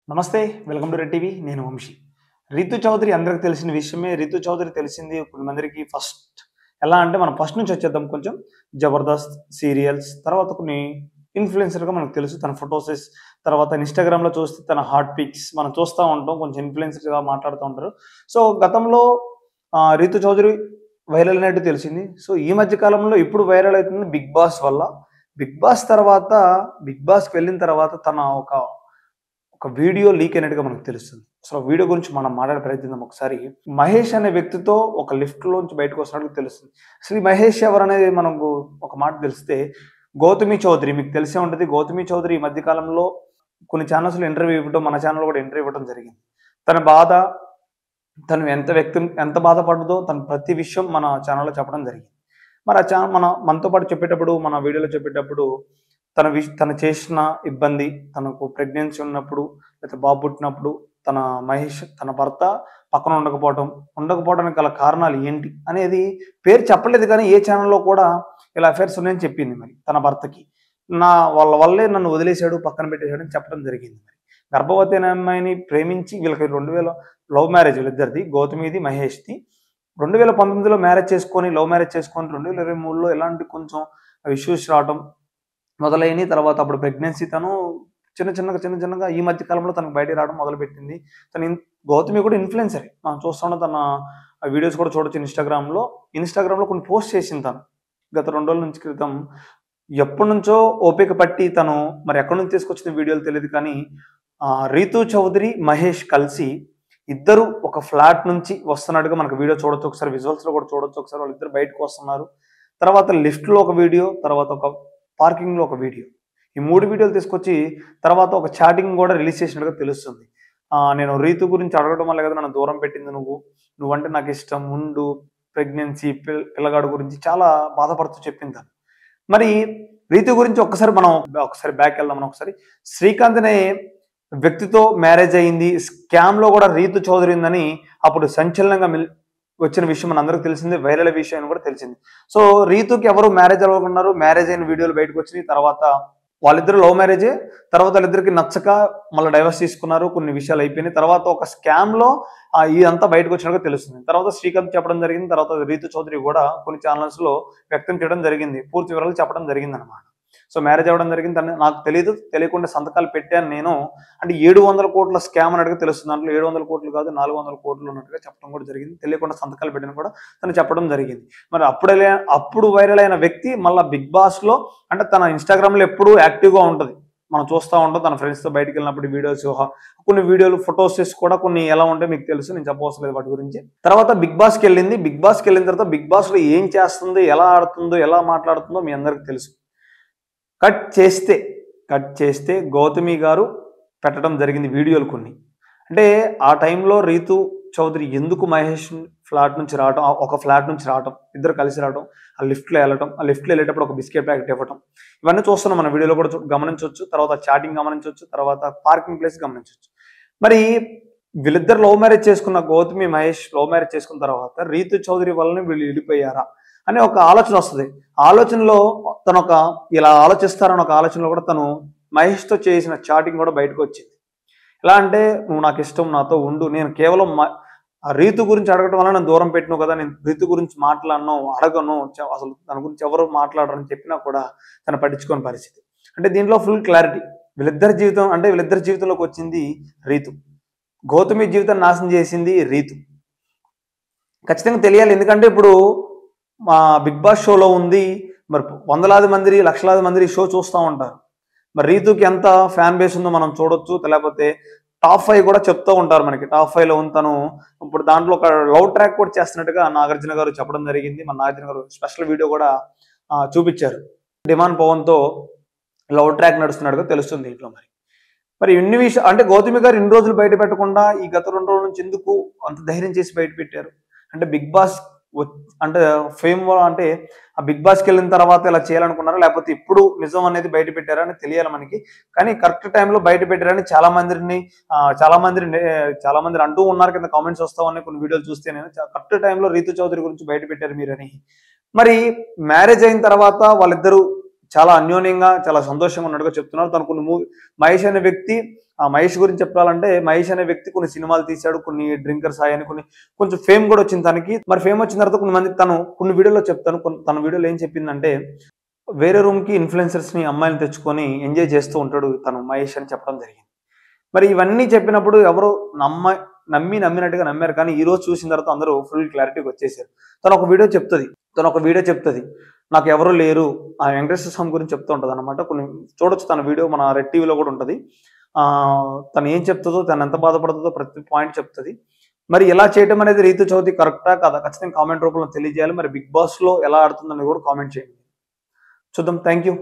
నమస్తే welcome to red TV నేను వంశీ. రితు చౌదరి అందరికి తెలిసిన విషయమే. రితు చౌదరి తెలిసింది కొంతమందికి ఫస్ట్ ఎలా అంటే మనం ఫస్ట్ నుంచి వచ్చేద్దాం. కొంచెం జబర్దస్త్ సీరియల్స్ తర్వాత కొన్ని ఇన్ఫ్లుయెన్సర్గా మనకు తెలుసు. తన ఫొటోసెస్ తర్వాత ఇన్స్టాగ్రామ్లో చూస్తే తన హాట్ పిక్స్ మనం చూస్తూ ఉంటాం. కొంచెం ఇన్ఫ్లుయెన్సర్గా మాట్లాడుతూ ఉంటారు. సో గతంలో రితు చౌదరి వైరల్ అయినట్టు తెలిసింది. సో ఈ మధ్య కాలంలో ఇప్పుడు వైరల్ అవుతుంది బిగ్ బాస్ వల్ల. బిగ్ బాస్ తర్వాత బిగ్ బాస్కి వెళ్ళిన తర్వాత తన ఒక వీడియో లీక్ అయినట్టుగా మనకు తెలుస్తుంది. అసలు వీడియో గురించి మనం మాట్లాడే ప్రయత్నిద్దాం ఒకసారి. మహేష్ అనే వ్యక్తితో ఒక లిఫ్ట్‌లోంచి బయటకు వస్తున్నట్టు తెలుస్తుంది. అసలు ఈ మహేష్ ఎవరనేది మనకు ఒక మాట తెలిస్తే గౌతమి చౌదరి మీకు తెలిసే ఉంటది. గౌతమి చౌదరి ఈ మధ్య కాలంలో కొన్ని ఛానల్స్‌లో ఇంటర్వ్యూ ఇవ్వడం, మన ఛానల్‌లో కూడా ఇంటర్వ్యూ ఇవ్వడం జరిగింది. తన బాధ, తను ఎంత బాధపడ్డదో తను ప్రతి విషయం మన ఛానల్‌లో చెప్పడం జరిగింది. మరి ఆ మనతో పాటు చెప్పేటప్పుడు, మన వీడియోలో చెప్పేటప్పుడు తను చేసిన ఇబ్బంది, తనకు ప్రెగ్నెన్సీ ఉన్నప్పుడు, లేకపోతే బాబు పుట్టినప్పుడు తన భర్త పక్కన ఉండకపోవడానికి గల కారణాలు ఏంటి అనేది పేరు చెప్పలేదు. కానీ ఏ ఛానల్‌లో కూడా ఇలా అఫైర్స్ ఉన్నాయని చెప్పింది మరి తన భర్తకి. వాళ్ళ వల్లే నన్ను వదిలేసాడు, పక్కన పెట్టేసాడని చెప్పడం జరిగింది. మరి గర్భవతి అనే అమ్మాయిని ప్రేమించి వీళ్ళకి 2000 లవ్ మ్యారేజ్ వీళ్ళిద్దరిది, గౌతమిది, మహేష్‌ది. 2019లో మ్యారేజ్ చేసుకొని, లవ్ మ్యారేజ్ చేసుకొని 2023లో ఎలాంటి కొంచెం ఇష్యూస్ రావటం మొదలైనయి. తర్వాత అప్పుడు ప్రెగ్నెన్సీ తను చిన్నగా ఈ మధ్య కాలంలో తనకు బయటికి రావడం మొదలుపెట్టింది. గౌతమి కూడా ఇన్‌ఫ్లుయెన్సరే. మనం చూస్తున్నాం తన వీడియోస్ కూడా చూడొచ్చు ఇన్‌స్టాగ్రామ్‌లో కొన్ని పోస్ట్ చేసింది తను. గత 2 రోజుల నుంచి క్రితం ఎప్పటినుంచో ఓపిక పట్టి తను మరి ఎక్కడి నుంచి తీసుకొచ్చిన వీడియోలు తెలీదు కానీ రితు చౌదరి, మహేష్ కలిసి ఇద్దరు ఒక ఫ్లాట్ నుంచి వస్తున్నట్టుగా మనకు వీడియో చూడొచ్చు. ఒకసారి విజువల్స్‌లో కూడా చూడొచ్చు. ఒకసారి వాళ్ళిద్దరు బయటకు వస్తున్నారు. తర్వాత లిఫ్ట్‌లో ఒక వీడియో, తర్వాత ఒక పార్కింగ్‌లో ఒక వీడియో. ఈ 3 వీడియోలు తీసుకొచ్చి తర్వాత ఒక చాటింగ్ కూడా రిలీజ్ చేసినట్టుగా తెలుస్తుంది. నేను రీతు గురించి అడగడం వల్లే కదా నన్ను దూరం పెట్టింది నువ్వంటే నాకు ఇష్టం, ఉండు, ప్రెగ్నెన్సీ, పిల్లగాడు గురించి చాలా బాధపడుతూ చెప్పింది తను. మరి రీతు గురించి ఒకసారి బ్యాక్ వెళ్దాం. మనం ఒకసారి శ్రీకాంత్ అనే వ్యక్తితో మ్యారేజ్ అయింది. స్కామ్‌లో కూడా రీతు చౌదరి ఉందని అప్పుడు సంచలనంగా వచ్చిన విషయం మనందరికీ తెలిసింది. వైరల్ విషయం అని కూడా తెలిసింది. సో రీతుకి ఎవరు మ్యారేజ్ అవ్వకున్నారు. మ్యారేజ్ అయిన వీడియోలు బయటకు వచ్చినాయి. తర్వాత వాళ్ళిద్దరు లవ్ మ్యారేజే. తర్వాత వాళ్ళిద్దరికి నచ్చక మళ్ళీ డైవర్స్ తీసుకున్నారు. కొన్ని విషయాలు అయిపోయినాయి. తర్వాత ఒక స్కామ్‌లో ఇదంతా బయటకు వచ్చినట్టుగా తెలుస్తుంది. తర్వాత శ్రీకాంత్ చెప్పడం జరిగింది. తర్వాత రీతు చౌదరి కూడా కొన్ని ఛానల్స్‌లో వ్యక్తం చేయడం జరిగింది. పూర్తి వివరాలు చెప్పడం జరిగిందనమాట. సో మ్యారేజ్ అవ్వడం జరిగింది. నాకు తెలియకుండా సంతకాలు పెట్టాను నేను. అంటే 700 కోట్ల స్కామ్ అన్నట్టుగా తెలుస్తుంది. దాంట్లో 700 కోట్లు కాదు 400 కోట్లు ఉన్నట్టుగా చెప్పడం కూడా జరిగింది. తెలియకుండా సంతకాలు పెట్టాను కూడా తను చెప్పడం జరిగింది. మరి అప్పుడు వైరల్ అయిన వ్యక్తి మళ్ళీ బిగ్ బాస్‌లో అంటే తన ఇన్‌స్టాగ్రామ్‌లో ఎప్పుడూ యాక్టివ్‌గా ఉంటది. మనం చూస్తూ ఉంటాం. తన ఫ్రెండ్స్‌తో బయటికి వెళ్ళినప్పుడు వీడియోస్, కొన్ని వీడియోలు, ఫొటోసెస్ కూడా కొన్ని ఎలా ఉంటాయో మీకు తెలుసు. నేను చెప్పవసరం లేదు వాటి గురించి. తర్వాత బిగ్ బాస్‌కి వెళ్ళింది. బిగ్ బాస్‌కి వెళ్ళిన తర్వాత బిగ్ బాస్‌లో ఏం చేస్తుందో, ఎలా ఆడుతుందో, ఎలా మాట్లాడుతుందో మీ అందరికీ తెలుసు. కట్ చేస్తే గౌతమి గారు పెట్టడం జరిగింది వీడియోలు కొన్ని. అంటే ఆ టైంలో రీతు చౌదరి ఎందుకు మహేష్ ఫ్లాట్ నుంచి రావటం, ఒక ఫ్లాట్ నుంచి రావటం, ఇద్దరు కలిసి రావటం, ఆ లిఫ్ట్‌లో వెళ్ళేటప్పుడు ఒక బిస్కెట్ ప్యాకెట్ ఇవ్వటం, ఇవన్నీ చూస్తున్నాం మన వీడియోలో కూడా గమనించవచ్చు. తర్వాత చాటింగ్ గమనించవచ్చు. తర్వాత పార్కింగ్ ప్లేస్ గమనించవచ్చు. మరి వీళ్ళిద్దరు లవ్ మ్యారేజ్ చేసుకున్న గౌతమి, మహేష్ లవ్ మ్యారేజ్ చేసుకున్న తర్వాత రీతు చౌదరి వల్లనే వీళ్ళు విడిపోయారా అనే ఒక ఆలోచన వస్తుంది. ఆలోచనలో ఇలా ఆలోచిస్తారని ఒక ఆలోచనలో కూడా తను మహేష్‌తో చేసిన చాటింగ్ కూడా బయటకు వచ్చింది. ఎలా అంటే నువ్వు నాకు ఇష్టం, నాతో ఉండు, నేను కేవలం రీతు గురించి అడగడం వల్ల నన్ను దూరం పెట్టినావు కదా, నేను రీతు గురించి మాట్లాడను, అడగను, అసలు దాని గురించి ఎవరు మాట్లాడరని చెప్పినా కూడా తను పట్టించుకోని పరిస్థితి. అంటే దీంట్లో ఫుల్ క్లారిటీ. వీళ్ళిద్దరి జీవితంలోకి వచ్చింది రీతు. గౌతమి జీవితాన్ని నాశనం చేసింది రీతు. ఖచ్చితంగా తెలియాలి. ఎందుకంటే ఇప్పుడు మా బిగ్ బాస్ షోలో ఉంది. మరి వందలాది మంది, లక్షలాది మంది షో చూస్తూ ఉంటారు. మరి రీతుకి ఎంత ఫ్యాన్ బేస్ ఉందో మనం చూడొచ్చు. లేకపోతే టాప్ 5 కూడా చెప్తూ ఉంటారు మనకి. టాప్ 5లో ఉంటాను. ఇప్పుడు దాంట్లో ఒక లవ్ ట్రాక్ కూడా చేస్తున్నట్టుగా నాగార్జున గారు చెప్పడం జరిగింది. మన నాగార్జున గారు స్పెషల్ వీడియో కూడా చూపించారు. డిమాండ్ పవన్తో లవ్ ట్రాక్ నడుస్తున్నట్టుగా తెలుస్తుంది దీంట్లో. మరి ఇన్ని విషయాలు అంటే గౌతమి గారు ఇన్ని రోజులు బయట పెట్టకుండా ఈ గత 2 రోజుల నుంచి ఎందుకు అంత ధైర్యం చేసి బయట పెట్టారు? అంటే బిగ్ బాస్ అంటే ఫేమ్ అంటే ఆ బిగ్ బాస్కి వెళ్ళిన తర్వాత ఇలా చేయాలనుకున్నారా, లేకపోతే ఇప్పుడు నిజం అనేది బయట పెట్టారా అని తెలియాలి మనకి. కానీ కరెక్ట్ టైంలో బయట పెట్టారని చాలా మంది అంటూ ఉన్నారు. కింద కామెంట్స్ వస్తా ఉన్నాయి కొన్ని వీడియోలు చూస్తే. నేను కరెక్ట్ టైంలో రీతు చౌదరి గురించి బయట పెట్టారు మీరని. మరి మ్యారేజ్ అయిన తర్వాత వాళ్ళిద్దరూ చాలా అన్యోన్యంగా, చాలా సంతోషంగా ఉన్నట్టుగా చెప్తున్నారు. తను మహేష్ అనే వ్యక్తి ఆ మహేష్ గురించి చెప్పాలంటే మహేష్ అనే వ్యక్తి కొన్ని సినిమాలు తీశాడు, కొన్ని డ్రింకర్స్ అని కొన్ని కొంచెం ఫేమ్ కూడా వచ్చింది తనకి. మరి ఫేమ్ వచ్చిన తర్వాత కొన్ని మంది తను కొన్ని వీడియోలో చెప్తాను, తన వీడియోలో ఏం చెప్పిందంటే వేరే రూమ్కి ఇన్ఫ్లుయెన్సర్స్ని అమ్మాయిని తెచ్చుకొని ఎంజాయ్ చేస్తూ ఉంటాడు తను మహేష్ అని చెప్పడం జరిగింది. మరి ఇవన్నీ చెప్పినప్పుడు ఎవరు నమ్మినట్టుగా నమ్మారు, కానీ ఈ రోజు చూసిన తర్వాత అందరూ ఫుల్ క్లారిటీకి వచ్చేసారు. తను ఒక వీడియో చెప్తుంది నాకు ఎవరు లేరు, ఆ వెంకటేశ్వర స్వామి గురించి చెప్తూ ఉంటుంది అనమాట. కొన్ని చూడొచ్చు తన వీడియో, మన రెడ్ టీవీలో కూడా ఉంటుంది. తను ఏం చెప్తుందో, తను ఎంత బాధపడుతుందో ప్రతి పాయింట్ చెప్తుంది. మరి ఇలా చేయడం అనేది రీతు చౌదరి కరెక్టా కాదా ఖచ్చితంగా కామెంట్ రూపంలో తెలియజేయాలి. మరి బిగ్ బాస్ లో ఎలా ఆడుతుందని కూడా కామెంట్ చేయండి. చూద్దాం. Thank you.